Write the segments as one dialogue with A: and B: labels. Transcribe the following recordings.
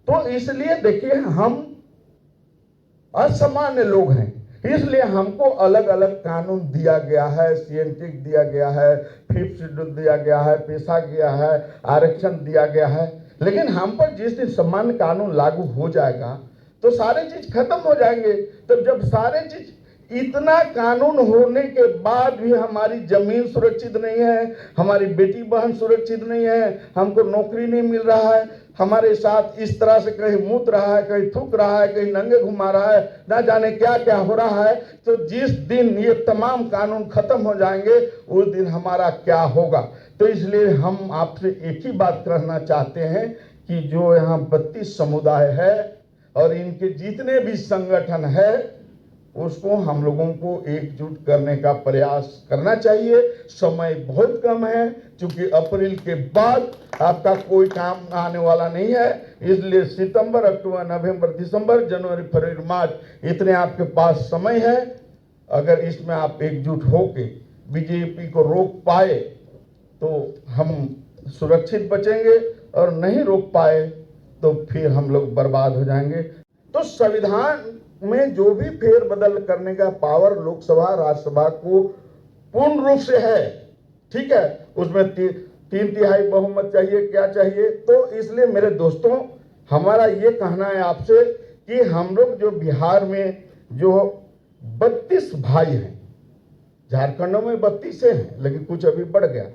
A: तो इसलिए देखिए हम असामान्य लोग हैं, इसलिए हमको अलग अलग कानून दिया गया है, सीएनटिक दिया गया है, फिफ्थ शेड्यूल दिया गया है, पेशा गया है, आरक्षण दिया गया है। लेकिन हम पर जिस दिन सामान्य कानून लागू हो जाएगा तो सारे चीज खत्म हो जाएंगे। तो जब सारे चीज, इतना कानून होने के बाद भी हमारी जमीन सुरक्षित नहीं है, हमारी बेटी बहन सुरक्षित नहीं है, हमको नौकरी नहीं मिल रहा है, हमारे साथ इस तरह से कहीं मूत रहा है, कहीं थूक रहा है, कहीं नंगे घुमा रहा है, ना जाने क्या क्या हो रहा है। तो जिस दिन ये तमाम कानून खत्म हो जाएंगे उस दिन हमारा क्या होगा। तो इसलिए हम आपसे एक ही बात कहना चाहते हैं कि जो यहाँ 32 समुदाय है और इनके जितने भी संगठन है उसको हम लोगों को एकजुट करने का प्रयास करना चाहिए। समय बहुत कम है, क्योंकि अप्रैल के बाद आपका कोई काम आने वाला नहीं है। इसलिए सितंबर, अक्टूबर, नवंबर, दिसंबर, जनवरी, फरवरी, मार्च, इतने आपके पास समय है। अगर इसमें आप एकजुट होके बीजेपी को रोक पाए तो हम सुरक्षित बचेंगे, और नहीं रोक पाए तो फिर हम लोग बर्बाद हो जाएंगे। तो संविधान में जो भी फेरबदल करने का पावर लोकसभा राज्यसभा को पूर्ण रूप से है, ठीक है, उसमें 3/3 बहुमत चाहिए, क्या चाहिए। तो इसलिए मेरे दोस्तों, हमारा ये कहना है आपसे कि हम लोग जो बिहार में जो 32 भाई हैं, झारखंड में 32 हैं, लेकिन कुछ अभी बढ़ गया।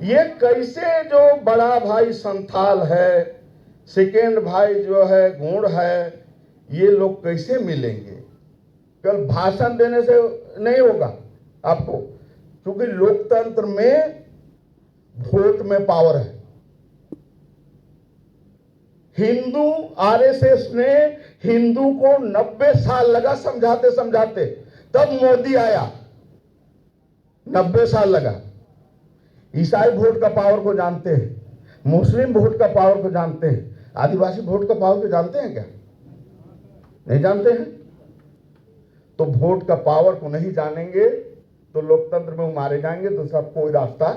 A: ये कैसे जो बड़ा भाई संथाल है, सेकेंड भाई जो है गौड़ है, ये लोग कैसे मिलेंगे? कल भाषण देने से नहीं होगा आपको, क्योंकि लोकतंत्र में वोट में पावर है। हिंदू आरएसएस ने हिंदू को 90 साल लगा समझाते समझाते, तब मोदी आया, 90 साल लगा। ईसाई वोट का पावर को जानते हैं, मुस्लिम वोट का पावर को जानते हैं, आदिवासी वोट का पावर को जानते हैं क्या? नहीं जानते हैं। तो वोट का पावर को नहीं जानेंगे तो लोकतंत्र में मारे जाएंगे, दूसरा कोई रास्ता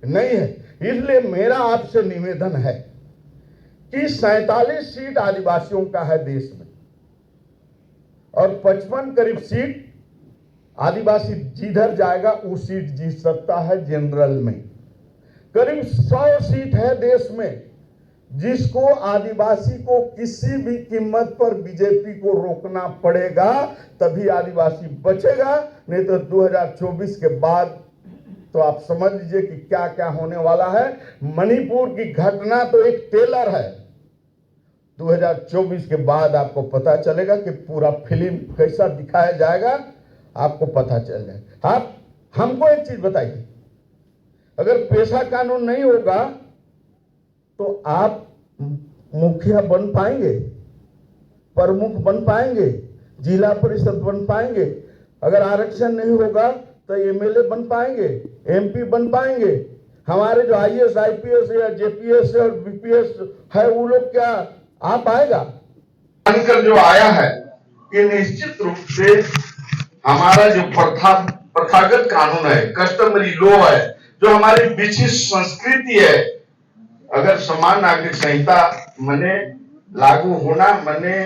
A: नहीं है। इसलिए मेरा आपसे निवेदन है कि 47 सीट आदिवासियों का है देश में, और 55 करीब सीट आदिवासी जिधर जाएगा वो सीट जीत सकता है जनरल में। करीब 100 सीट है देश में जिसको आदिवासी को किसी भी कीमत पर बीजेपी को रोकना पड़ेगा, तभी आदिवासी बचेगा। नहीं तो 2024 के बाद तो आप समझ लीजिए कि क्या क्या होने वाला है। मणिपुर की घटना तो एक टेलर है, 2024 के बाद आपको पता चलेगा कि पूरा फिल्म कैसा दिखाया जाएगा, आपको पता चल जाएगा। आप हमको एक चीज बताइए, अगर पेशा कानून नहीं होगा तो आप मुखिया बन पाएंगे, प्रमुख बन पाएंगे, जिला परिषद बन पाएंगे? अगर आरक्षण नहीं होगा तो एमएलए बन पाएंगे, एमपी बन पाएंगे? हमारे जो आईएएस, आईपीएस या जेपीएस और बीपीएस है वो लोग क्या आ पाएगा? अंकर जो आया है ये निश्चित रूप से हमारा जो प्रथागत कानून है, कस्टमरी लॉ है, जो हमारी विशिष्ट संस्कृति है, अगर समान नागरिक संहिता मने लागू होना, मने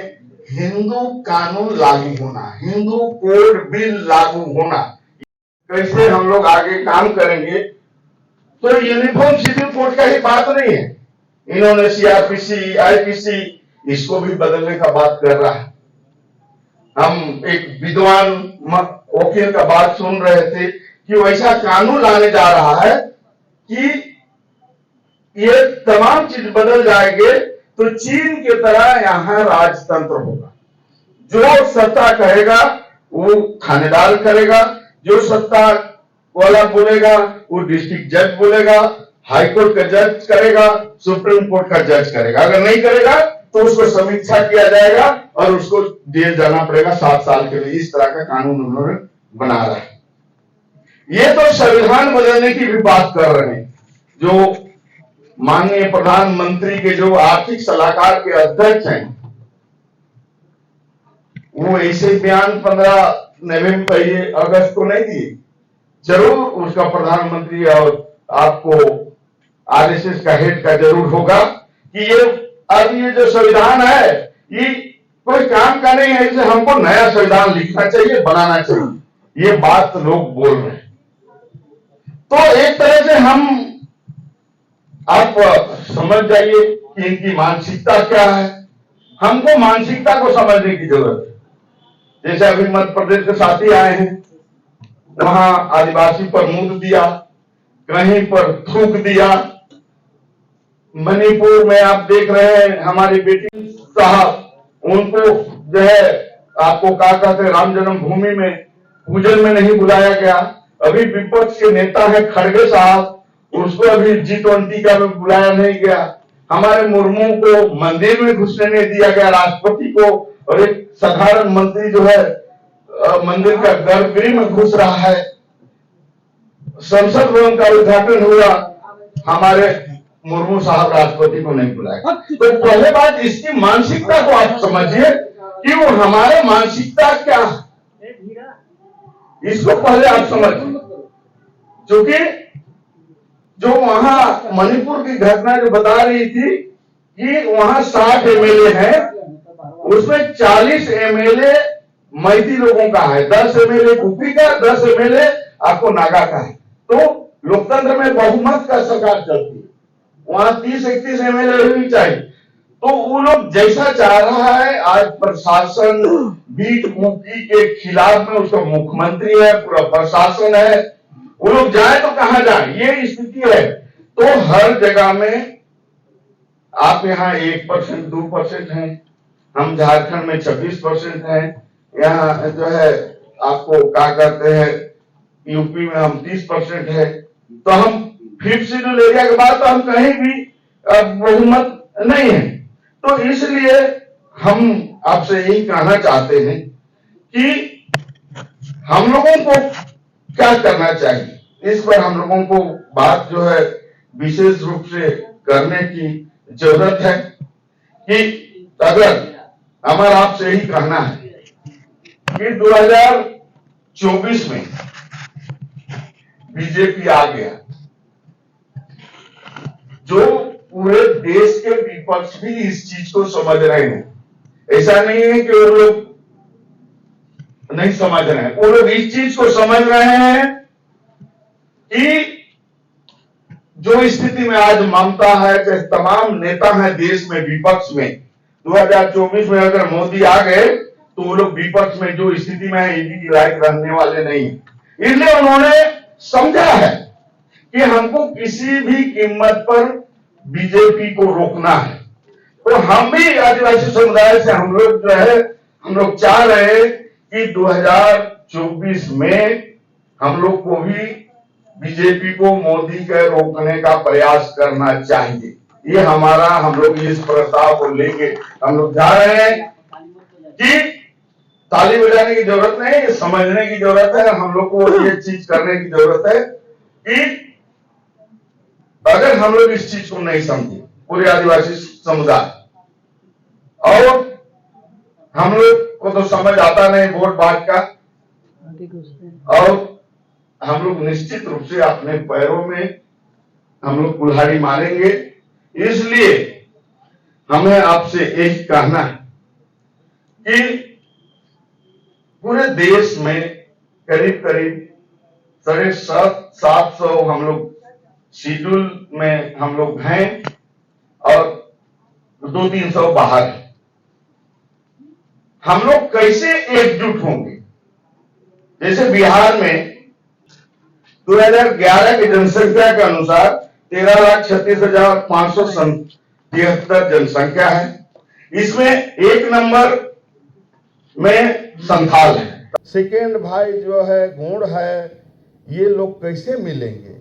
A: हिंदू कानून लागू होना, हिंदू कोड बिल लागू होना, कैसे हम लोग आगे काम करेंगे? तो यूनिफॉर्म सिविल कोड का ही बात नहीं है, इन्होंने सीआरपीसी, आईपीसी इसको भी बदलने का बात कर रहा है। हम एक विद्वान वकील का बात सुन रहे थे कि वैसा कानून लाने जा रहा है कि ये तमाम चीज बदल जाएंगे तो चीन की तरह यहाँ राजतंत्र होगा। जो सत्ता कहेगा वो थानेदार करेगा, जो सत्ता वाला बोलेगा वो डिस्ट्रिक्ट जज बोलेगा, हाई कोर्ट का जज करेगा, सुप्रीम कोर्ट का जज करेगा। अगर नहीं करेगा तो उसको समीक्षा किया जाएगा और उसको जेल जाना पड़ेगा 7 साल के लिए। इस तरह का कानून उन्होंने बना रहा है। ये तो संविधान बदलने की भी बात कर रहे हैं। जो माननीय प्रधानमंत्री के जो आर्थिक सलाहकार के अध्यक्ष हैं, वो ऐसे बयान 15 नवंबर अगस्त को नहीं दिए। जरूर उसका प्रधानमंत्री और आपको आरएसएस का हेड का जरूर होगा कि ये अब ये जो संविधान है ये कोई काम का नहीं है, इसे हमको नया संविधान लिखना चाहिए, बनाना चाहिए, ये बात लोग बोल रहे हैं। तो एक तरह से हम, आप समझ जाइए कि इनकी मानसिकता क्या है। हमको मानसिकता को समझने की जरूरत है। जैसे अभी मध्य प्रदेश के साथी आए हैं, वहां आदिवासी पर मुंह दिया, कहीं पर थूक दिया। मणिपुर में आप देख रहे हैं हमारी बेटी साहब, उनको जो है आपको क्या कहते हैं, राम जन्मभूमि में पूजन में नहीं बुलाया गया। अभी विपक्ष के नेता है खड़गे साहब, उसको अभी G20 का में बुलाया नहीं गया। हमारे मुर्मू को मंदिर में घुसने नहीं दिया गया, राष्ट्रपति को, और एक साधारण मंत्री जो है मंदिर का गर्भगृह में घुस रहा है। संसद भवन का उद्घाटन हुआ, हमारे मुर्मू साहब राष्ट्रपति को नहीं बुलाया। तो पहले बात इसकी मानसिकता को आप समझिए कि वो हमारे मानसिकता क्या है, इसको पहले आप समझिए। क्योंकि जो वहां मणिपुर की घटना जो बता रही थी कि वहां 60 एमएलए हैं, उसमें 40 एमएलए मैती लोगों का है, 10 एमएलए कुपी का, 10 एमएलए आपको नागा का है। तो लोकतंत्र में बहुमत का सरकार चलती है, वहां 30-31 एमएलए भी चाहिए। तो वो लोग जैसा चाह रहा है, आज प्रशासन बीट मुक्ति के खिलाफ में उसका मुख्यमंत्री है, पूरा प्रशासन है, वो लोग जाए तो कहां जाए, ये स्थिति है। तो हर जगह में आप यहाँ 1%, 2% हैं, हम झारखंड में 26% हैं, यहाँ जो है आपको क्या कहते हैं यूपी में हम 30% है। तो हम 5th शेड्यूल एरिया के बाद तो हम कहीं भी बहुमत नहीं है। तो इसलिए हम आपसे यही कहना चाहते हैं कि हम लोगों को क्या करना चाहिए, इस पर हम लोगों को बात जो है विशेष रूप से करने की जरूरत है। कि अगर हमारा आपसे यही कहना है कि 2024 में बीजेपी आ गया, जो पूरे देश के विपक्ष भी इस चीज को समझ रहे हैं। ऐसा नहीं है कि वो लोग नहीं समझ रहे हैं, वो लोग इस चीज को समझ रहे हैं कि जो स्थिति में आज ममता है, चाहे तमाम नेता हैं देश में विपक्ष में, 2024 में अगर मोदी आ गए तो वो लोग विपक्ष में जो स्थिति में है इनकी लायक रहने वाले नहीं। इसलिए उन्होंने समझा है कि हमको किसी भी कीमत पर बीजेपी को रोकना है। तो हम भी आदिवासी समुदाय से हम लोग जो है, हम लोग चाह रहे हैं कि 2024 में हम लोग को भी बीजेपी को मोदी के रोकने का प्रयास करना चाहिए। ये हमारा, हम लोग इस प्रस्ताव को लेके हम लोग जा रहे हैं कि ताली बजाने की जरूरत नहीं, ये समझने की जरूरत है। हम लोग को ये चीज करने की जरूरत है कि अगर हम लोग इस चीज को नहीं समझे, पूरे आदिवासी समुदाय, और हम लोग को तो समझ आता नहीं वोट बांट का, और हम लोग निश्चित रूप से अपने पैरों में हम लोग कुल्हाड़ी मारेंगे। इसलिए हमें आपसे यही कहना है कि पूरे देश में करीब करीब 750 हम लोग शेड्यूल में हम लोग हैं और 200-300 बाहर हैं। हम लोग कैसे एकजुट होंगे? जैसे बिहार में 2011 की जनसंख्या के अनुसार 13,36,573 जनसंख्या है। इसमें 1 नंबर में संथाल है। सेकेंड भाई जो है गुण है, ये लोग कैसे मिलेंगे?